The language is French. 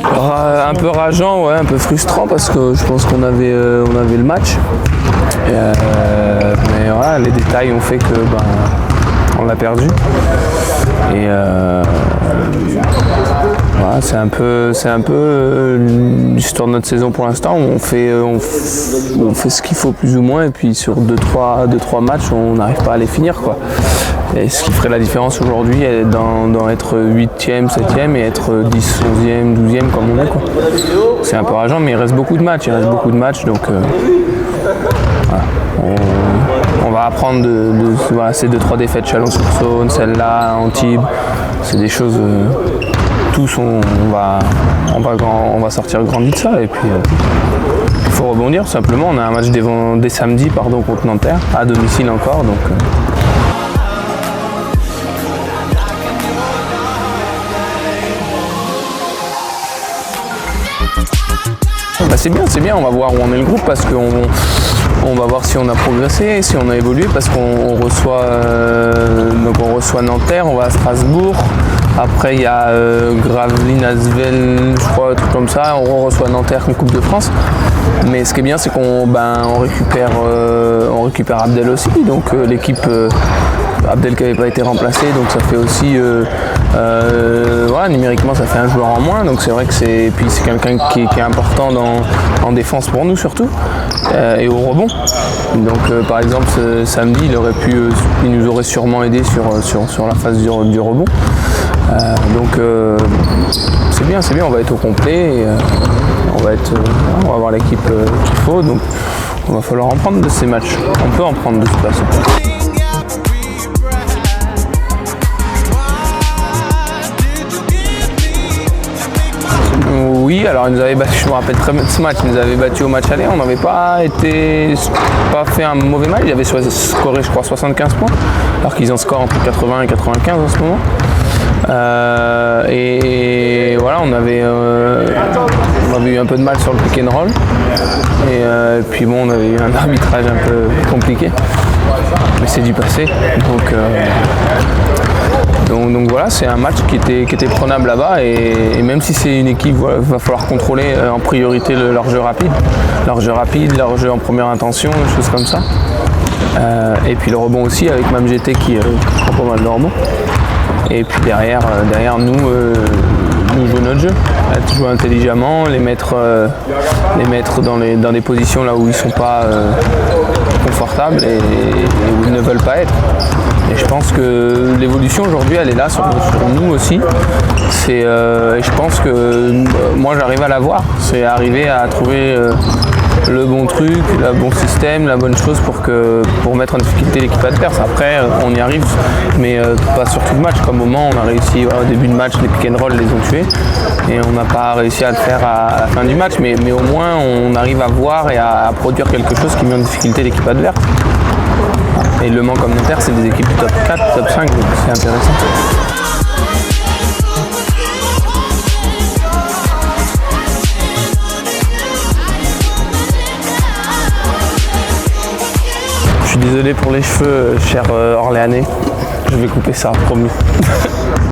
Un peu rageant, ouais, un peu frustrant parce que je pense qu'on avait le match. Mais voilà, les détails ont fait que on l'a perdu. Et voilà, c'est un peu l'histoire de notre saison pour l'instant. On fait ce qu'il faut plus ou moins, et puis sur 2-3 matchs, on n'arrive pas à les finir, quoi. Et ce qui ferait la différence aujourd'hui, dans être 8e, 7e et être 10, 11e, 12e comme on est, quoi. C'est un peu rageant, mais il reste beaucoup de matchs. Donc voilà, on va apprendre de ces 2-3 défaites, Chalon-sur-Saône, celle-là, Antibes. C'est des choses, tous on va sortir grandi de ça. Et puis il faut rebondir simplement. On a un match dès samedi contre Nanterre, à domicile encore. Donc, c'est bien, on va voir où on est le groupe parce qu'on va voir si on a progressé, si on a évolué, parce qu'on reçoit Nanterre, on va à Strasbourg, après il y a Gravelines, Asvel, je crois, un truc comme ça, on reçoit Nanterre en Coupe de France. Mais ce qui est bien, c'est qu'on récupère Abdel aussi, donc l'équipe Abdel qui n'avait pas été remplacé, donc ça fait aussi numériquement ça fait un joueur en moins, donc c'est vrai que c'est quelqu'un qui est important en défense pour nous surtout, et au rebond. Donc par exemple ce samedi il nous aurait sûrement aidé sur la phase du rebond. Donc c'est bien, on va être au complet, et, on va avoir l'équipe qu'il faut, donc il va falloir en prendre de ces matchs. On peut en prendre de toute façon. Oui, alors ils nous avaient battu, je me rappelle très bien de ce match, ils nous avaient battu au match aller, on n'avait pas fait un mauvais match, ils avaient scoré je crois 75 points, alors qu'ils en scorent entre 80 et 95 en ce moment. Et voilà, on avait eu un peu de mal sur le pick and roll, et puis bon, on avait eu un arbitrage un peu compliqué, mais c'est du passé. Donc voilà, c'est un match qui était prenable là-bas, et même si c'est une équipe, il va falloir contrôler en priorité leur jeu rapide, leur jeu en première intention, des choses comme ça. Et puis le rebond aussi, avec MamGT qui prend pas mal de rebond. Et puis derrière nous jouer notre jeu, jouer intelligemment, les mettre dans des positions là où ils ne sont pas confortables et où ils ne veulent pas être. Et je pense que l'évolution aujourd'hui, elle est là sur nous aussi. Je pense que moi j'arrive à la voir, c'est arriver à trouver le bon truc, le bon système, la bonne chose pour mettre en difficulté l'équipe adverse. Après, on y arrive, mais pas sur tout le match. Comme au Mans, on a réussi au début de match, les pick and roll les ont tués, et on n'a pas réussi à le faire à la fin du match. Mais au moins, on arrive à voir et à produire quelque chose qui met en difficulté l'équipe adverse. Et Le Mans comme Nanterre, c'est des équipes top 4, top 5, donc c'est intéressant. Je suis désolé pour les cheveux, cher Orléanais. Je vais couper ça, promis.